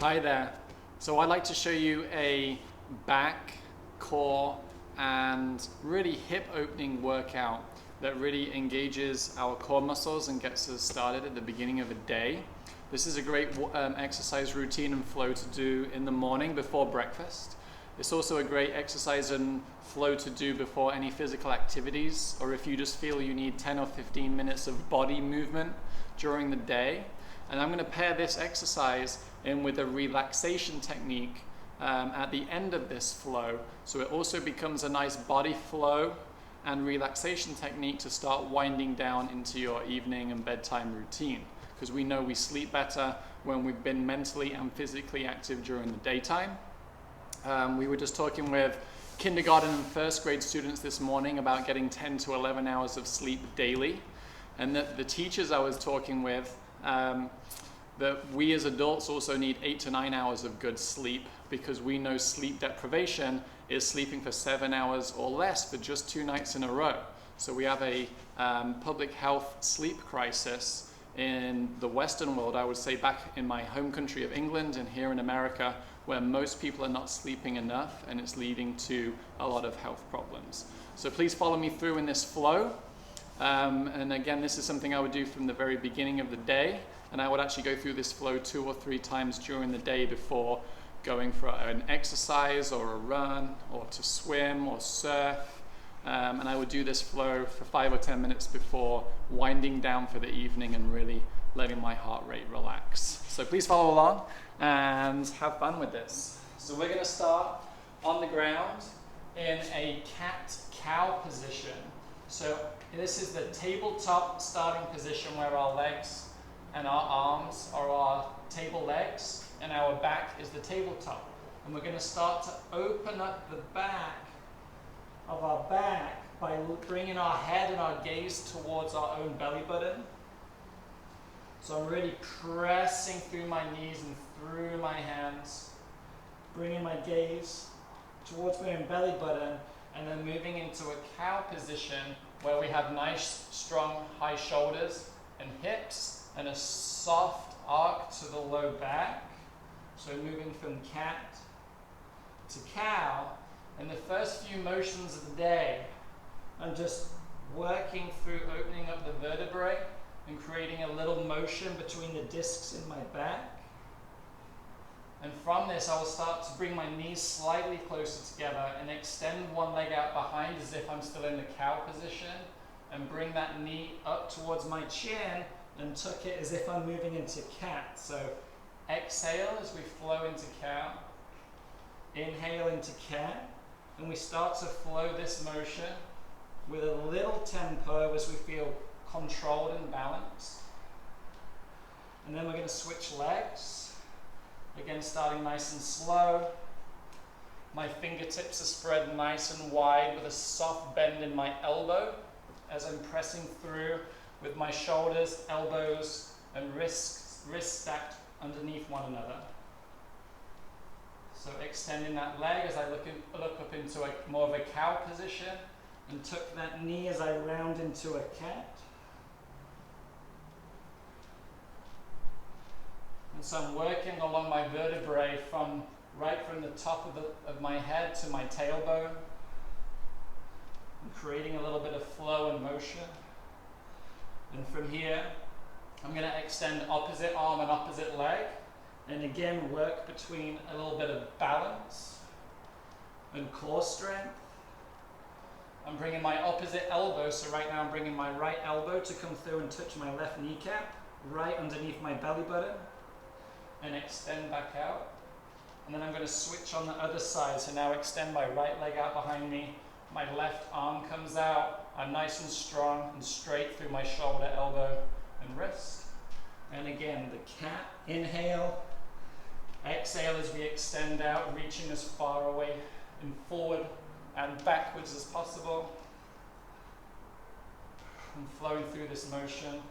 Hi there. So I'd like to show you a back, core, and really hip opening workout that really engages our core muscles and gets us started at the beginning of a day. This is a great exercise routine and flow to do in the morning before breakfast. It's also a great exercise and flow to do before any physical activities, or if you just feel you need 10 or 15 minutes of body movement during the day. And I'm going to pair this exercise in with a relaxation technique at the end of this flow. So it also becomes a nice body flow and relaxation technique to start winding down into your evening and bedtime routine. Because we know we sleep better when we've been mentally and physically active during the daytime. We were just talking with kindergarten and first grade students this morning about getting 10 to 11 hours of sleep daily. And that the teachers I was talking with, that we as adults also need 8 to 9 hours of good sleep, because we know sleep deprivation is sleeping for 7 hours or less for just 2 nights in a row. So we have a public health sleep crisis in the Western world, I would say back in my home country of England and here in America, where most people are not sleeping enough, and it's leading to a lot of health problems. So please follow me through in this flow. And again, this is something I would do from the very beginning of the day, and I would actually go through this flow 2 or 3 times during the day before going for an exercise or a run or to swim or surf. And I would do this flow for 5 or 10 minutes before winding down for the evening and really letting my heart rate relax. So please follow along and have fun with this. So we're going to start on the ground in a cat-cow position. So this is the tabletop starting position where our legs and our arms are our table legs and our back is the tabletop. And we're going to start to open up the back of our back by bringing our head and our gaze towards our own belly button. So I'm really pressing through my knees and through my hands, bringing my gaze towards my own belly button, and then moving into a cow position where we have nice, strong, high shoulders and hips and a soft arc to the low back. So moving from cat to cow. And the first few motions of the day, I'm just working through opening up the vertebrae and creating a little motion between the discs in my back. And from this, I will start to bring my knees slightly closer together and extend one leg out behind as if I'm still in the cow position, and bring that knee up towards my chin and tuck it as if I'm moving into cat. So exhale as we flow into cow, inhale into cat, and we start to flow this motion with a little tempo as we feel controlled and balanced. And then we're going to switch legs. Again, starting nice and slow. My fingertips are spread nice and wide with a soft bend in my elbow as I'm pressing through with my shoulders, elbows, and wrists stacked underneath one another. So extending that leg as I look up into more of a cow position, and tuck that knee as I round into a cat. And so I'm working along my vertebrae right from the top of my head to my tailbone, and creating a little bit of flow and motion. And from here, I'm going to extend opposite arm and opposite leg, and again work between a little bit of balance and core strength. I'm bringing my opposite elbow, so right now I'm bringing my right elbow to come through and touch my left kneecap, right underneath my belly button, and extend back out. And then I'm going to switch on the other side, so now extend my right leg out behind me, my left arm comes out, I'm nice and strong and straight through my shoulder, elbow, and wrist. And again, the cat, inhale, exhale as we extend out, reaching as far away and forward and backwards as possible, and flowing through this motion.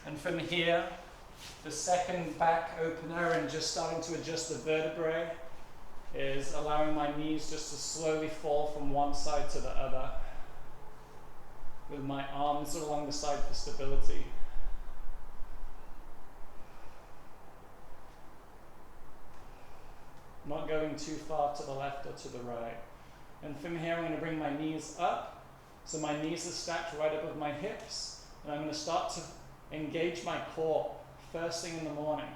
And from here, the second back opener and just starting to adjust the vertebrae is allowing my knees just to slowly fall from one side to the other, with my arms along the side for stability. going too far to the left or to the right. And from here, I'm going to bring my knees up. So my knees are stacked right above my hips. And I'm going to start to engage my core first thing in the morning.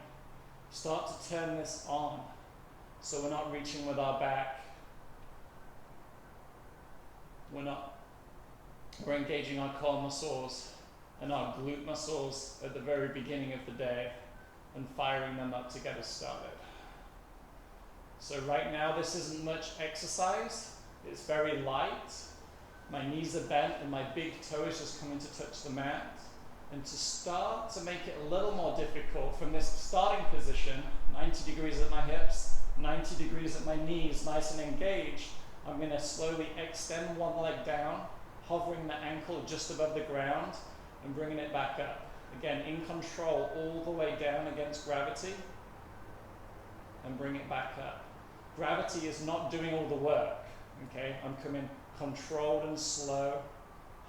Start to turn this on so we're not reaching with our back. We're engaging our core muscles and our glute muscles at the very beginning of the day and firing them up to get us started. So right now this isn't much exercise. It's very light. My knees are bent and my big toe is just coming to touch the mat. And to start to make it a little more difficult from this starting position, 90 degrees at my hips, 90 degrees at my knees, nice and engaged, I'm going to slowly extend one leg down, hovering the ankle just above the ground and bringing it back up. Again, in control all the way down against gravity and bring it back up. Gravity is not doing all the work, okay? I'm coming controlled and slow,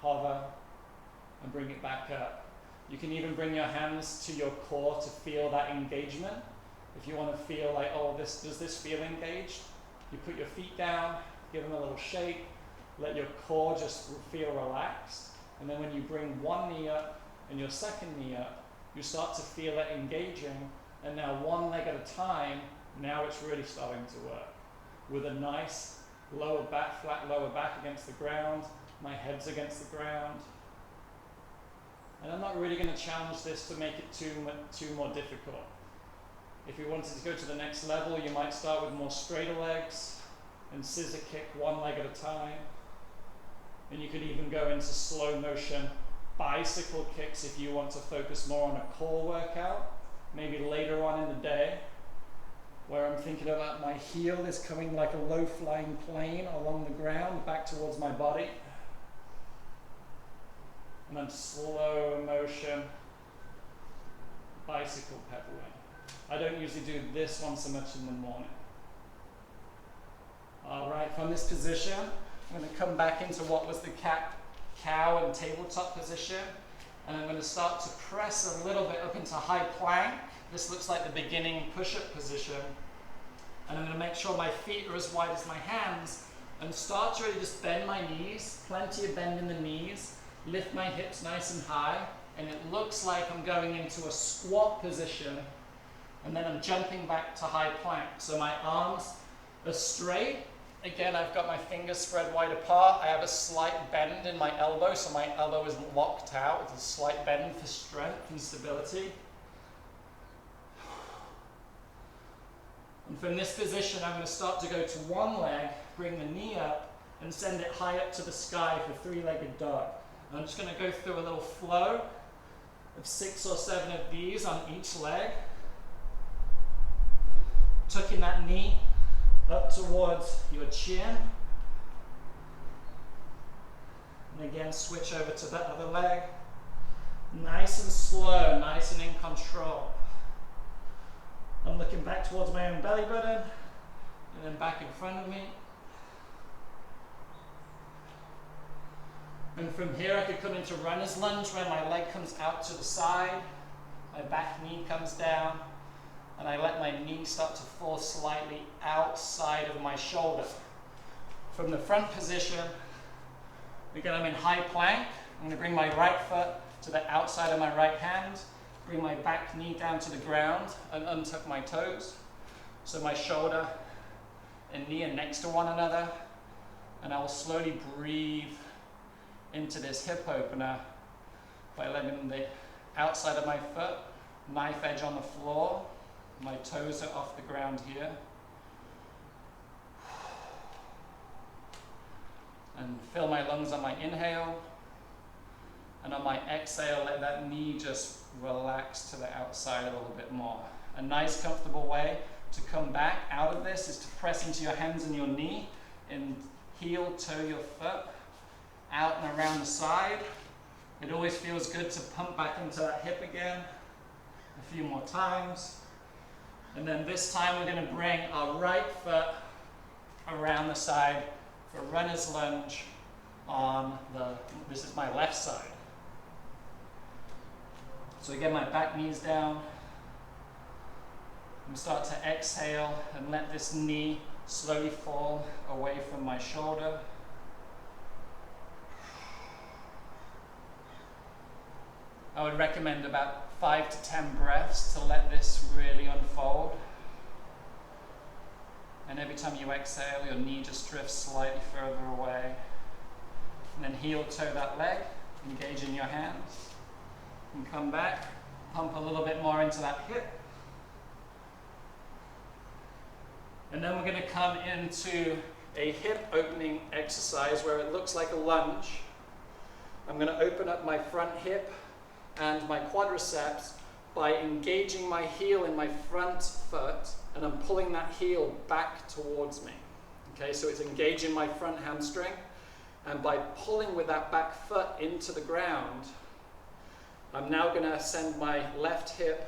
hover, and bring it back up. You can even bring your hands to your core to feel that engagement. If you want to feel like, oh, does this feel engaged? You put your feet down, give them a little shake, let your core just feel relaxed. And then when you bring one knee up and your second knee up, you start to feel it engaging. And now one leg at a time, now it's really starting to work. With a nice lower back, flat lower back against the ground, my head's against the ground. And I'm not really going to challenge this to make it too more difficult. If you wanted to go to the next level, you might start with more straighter legs and scissor kick one leg at a time. And you could even go into slow motion bicycle kicks if you want to focus more on a core workout. Maybe later on in the day, where I'm thinking about my heel is coming like a low flying plane along the ground back towards my body. And then slow motion bicycle pedaling. I don't usually do this one so much in the morning. All right, from this position, I'm going to come back into what was the cat, cow, and tabletop position. And I'm going to start to press a little bit up into high plank. This looks like the beginning push-up position. And I'm going to make sure my feet are as wide as my hands and start to really just bend my knees, plenty of bend in the knees. Lift my hips nice and high, and it looks like I'm going into a squat position, and then I'm jumping back to high plank. So my arms are straight. Again, I've got my fingers spread wide apart. I have a slight bend in my elbow, so my elbow isn't locked out. It's a slight bend for strength and stability. And from this position, I'm going to start to go to one leg, bring the knee up, and send it high up to the sky for three-legged dog. I'm just going to go through a little flow of 6 or 7 of these on each leg. Tucking that knee up towards your chin. And again, switch over to the other leg. Nice and slow, nice and in control. I'm looking back towards my own belly button and then back in front of me. And from here I could come into runner's lunge where my leg comes out to the side, my back knee comes down, and I let my knee start to fall slightly outside of my shoulder. From the front position, again I'm in high plank. I'm going to bring my right foot to the outside of my right hand, bring my back knee down to the ground and untuck my toes. So my shoulder and knee are next to one another, and I will slowly breathe into this hip opener by letting the outside of my foot, knife edge on the floor, my toes are off the ground here. And fill my lungs on my inhale, and on my exhale let that knee just relax to the outside a little bit more. A nice comfortable way to come back out of this is to press into your hands and your knee and heel toe your foot out and around the side. It always feels good to pump back into that hip again a few more times. And then this time we're going to bring our right foot around the side for runner's lunge on this is my left side. So again, my back knee's down. And start to exhale and let this knee slowly fall away from my shoulder. I would recommend about 5 to 10 breaths to let this really unfold. And every time you exhale, your knee just drifts slightly further away. And then heel toe that leg, engage in your hands. And come back, pump a little bit more into that hip. And then we're going to come into a hip opening exercise where it looks like a lunge. I'm going to open up my front hip and my quadriceps by engaging my heel in my front foot, and I'm pulling that heel back towards me. Okay, so it's engaging my front hamstring, and by pulling with that back foot into the ground, I'm now going to send my left hip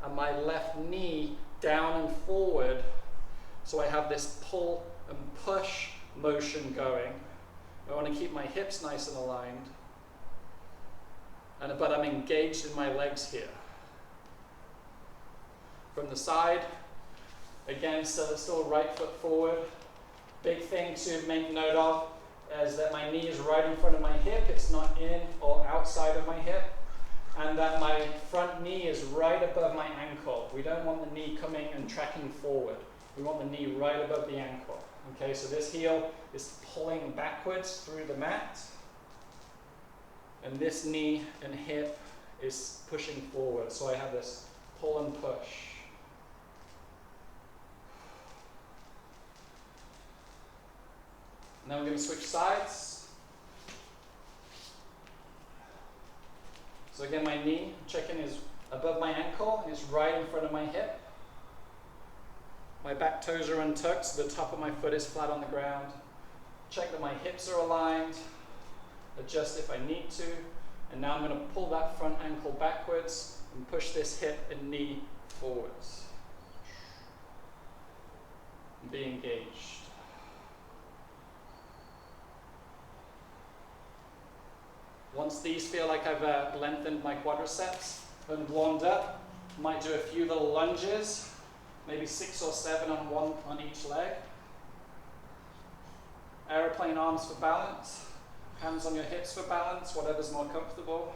and my left knee down and forward, so I have this pull and push motion going. I want to keep my hips nice and aligned, but I'm engaged in my legs here. From the side, again, still right foot forward. Big thing to make note of is that my knee is right in front of my hip, it's not in or outside of my hip, and that my front knee is right above my ankle. We don't want the knee coming and tracking forward. We want the knee right above the ankle. Okay, so this heel is pulling backwards through the mat, and this knee and hip is pushing forward. So I have this pull and push. Now we're going to switch sides. So again, my knee, check-in, is above my ankle and is right in front of my hip. My back toes are untucked, so the top of my foot is flat on the ground. Check that my hips are aligned. Adjust if I need to. And now I'm going to pull that front ankle backwards and push this hip and knee forwards. And be engaged. Once these feel like I've lengthened my quadriceps and warmed up, I might do a few little lunges, maybe 6 or 7 on each leg. Aeroplane arms for balance, hands on your hips for balance, whatever's more comfortable.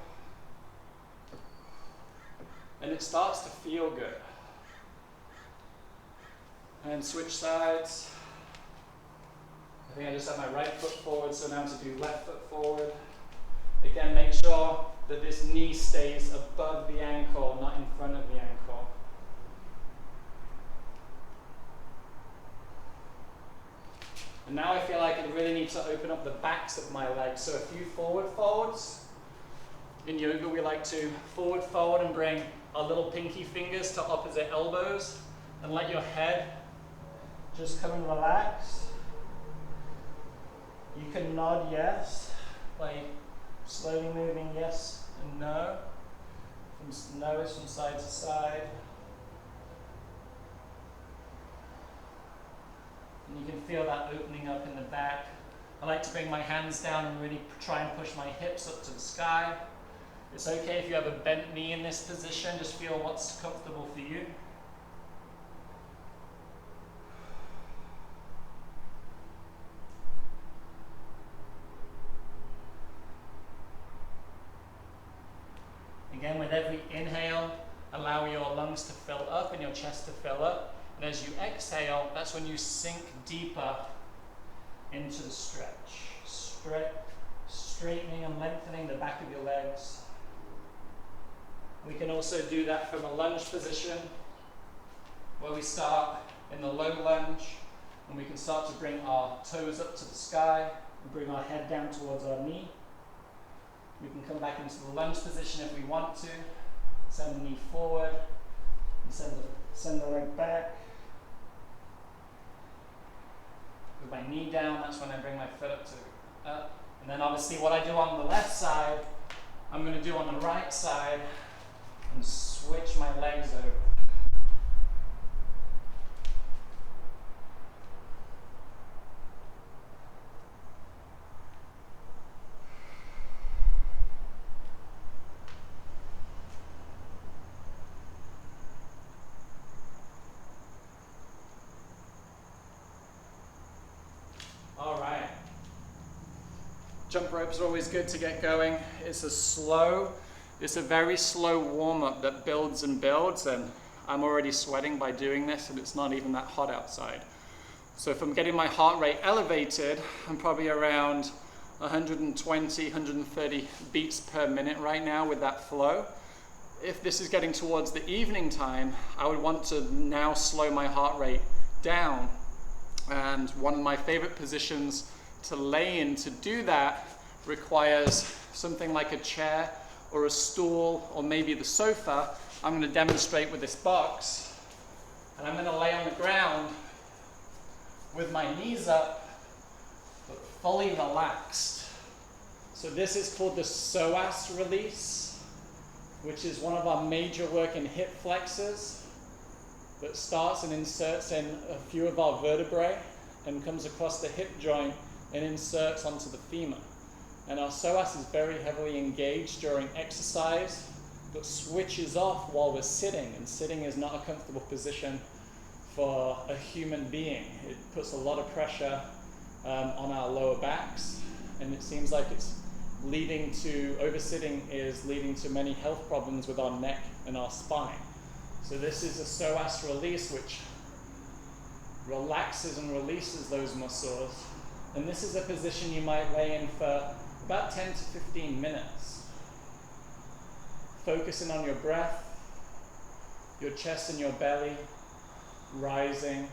And it starts to feel good. And switch sides. I think I just have my right foot forward, so now to do left foot forward. Again, make sure that this knee stays above the ankle, not in front of the ankle. And now I feel like I really need to open up the backs of my legs. So a few forward folds. In yoga, we like to forward fold and bring our little pinky fingers to opposite elbows and let your head just come and relax. You can nod yes by slowly moving yes and no. No is from side to side. And you can feel that opening up in the back. I like to bring my hands down and really try and push my hips up to the sky. It's okay if you have a bent knee in this position, just feel what's comfortable for you. Again, with every inhale, allow your lungs to fill up and your chest to fill up. And as you exhale, that's when you sink deeper into the stretch. Straightening and lengthening the back of your legs. We can also do that from a lunge position, where we start in the low lunge, and we can start to bring our toes up to the sky and bring our head down towards our knee. We can come back into the lunge position if we want to. Send the knee forward and send the leg back. With my knee down, that's when I bring my foot up. And then obviously what I do on the left side, I'm going to do on the right side and switch my legs over. Jump ropes are always good to get going. It's a very slow warm-up that builds and builds, and I'm already sweating by doing this, and it's not even that hot outside. So if I'm getting my heart rate elevated, I'm probably around 120, 130 beats per minute right now with that flow. If this is getting towards the evening time, I would want to now slow my heart rate down. And one of my favorite positions to lay in to do that requires something like a chair or a stool or maybe the sofa. I'm going to demonstrate with this box, and I'm going to lay on the ground with my knees up but fully relaxed. So this is called the psoas release, which is one of our major work in hip flexors that starts and inserts in a few of our vertebrae and comes across the hip joint and inserts onto the femur. And our psoas is very heavily engaged during exercise, but switches off while we're sitting, and sitting is not a comfortable position for a human being. It puts a lot of pressure on our lower backs, and it seems like oversitting is leading to many health problems with our neck and our spine. So this is a psoas release, which relaxes and releases those muscles. And this is a position you might lay in for about 10 to 15 minutes. Focusing on your breath, your chest and your belly, rising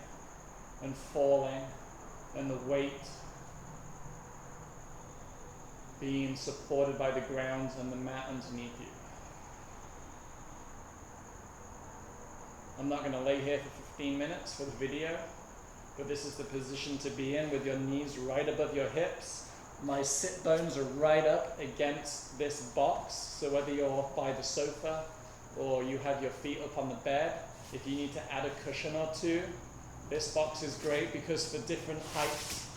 and falling, and the weight being supported by the ground and the mat underneath you. I'm not going to lay here for 15 minutes for the video, but this is the position to be in with your knees right above your hips. My sit bones are right up against this box, so whether you're by the sofa or you have your feet up on the bed, if you need to add a cushion or two, this box is great because for different heights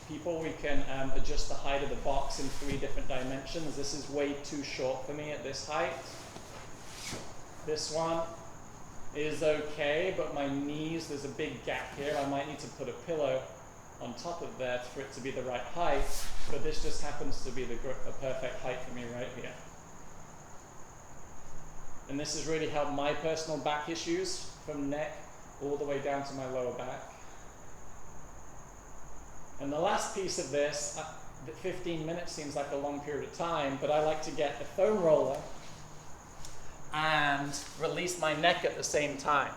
people, we can adjust the height of the box in 3 different dimensions. This is way too short for me at this height. This one is okay, but my knees, there's a big gap here. I might need to put a pillow on top of that for it to be the right height, but this just happens to be the perfect height for me right here. And this has really helped my personal back issues from neck all the way down to my lower back. And the last piece of this, 15 minutes seems like a long period of time, but I like to get a foam roller and release my neck at the same time.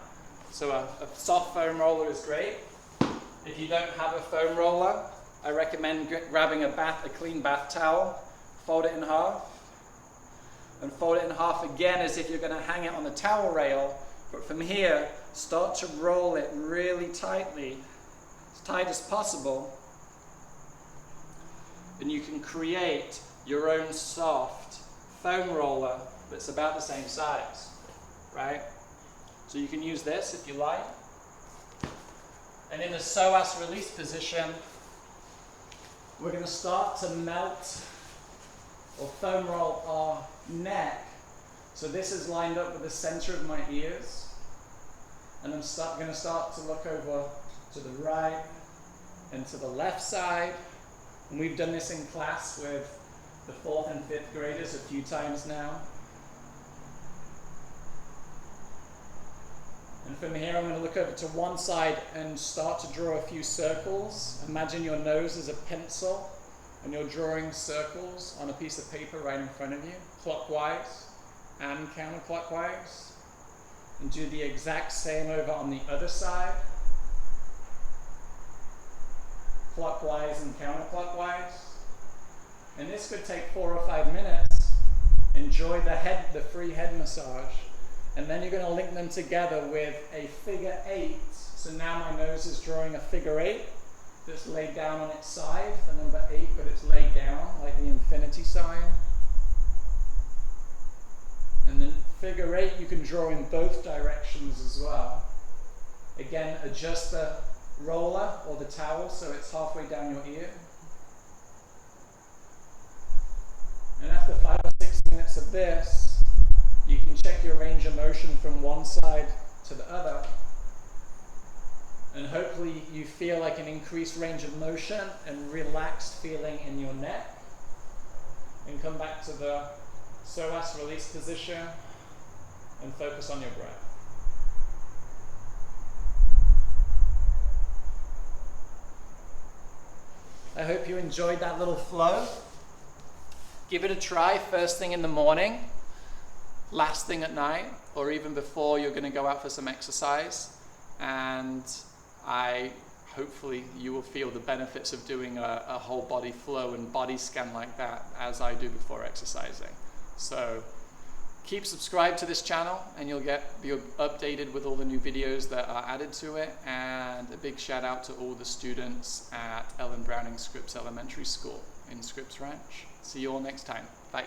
So a soft foam roller is great. If you don't have a foam roller, I recommend grabbing a clean bath towel, fold it in half, and fold it in half again as if you're going to hang it on the towel rail. But from here, start to roll it really tightly, as tight as possible, and you can create your own soft foam roller that's about the same size, right? So you can use this if you like. And in the psoas release position, we're going to start to melt or foam roll our neck. So this is lined up with the center of my ears. And I'm going to start to look over to the right and to the left side. And we've done this in class with the 4th and 5th graders a few times now. And from here, I'm going to look over to one side and start to draw a few circles. Imagine your nose is a pencil, and you're drawing circles on a piece of paper right in front of you, clockwise and counterclockwise. And do the exact same over on the other side, clockwise and counterclockwise. And this could take 4 or 5 minutes. Enjoy the free head massage. And then you're going to link them together with a figure 8. So now my nose is drawing a figure 8 that's laid down on its side, the number 8, but it's laid down like the infinity sign. And then figure 8 you can draw in both directions as well. Again, adjust the roller or the towel so it's halfway down your ear. And after 5 or 6 minutes of this, you can check your range of motion from one side to the other. And hopefully you feel like an increased range of motion and relaxed feeling in your neck. and come back to the psoas release position and focus on your breath. I hope you enjoyed that little flow. Give it a try first thing in the morning, last thing at night, or even before you're going to go out for some exercise. And hopefully you will feel the benefits of doing a whole body flow and body scan like that as I do before exercising. So keep subscribed to this channel and you'll be updated with all the new videos that are added to it. And a big shout out to all the students at Ellen Browning Scripps Elementary School in Scripps Ranch. See you all next time. Bye.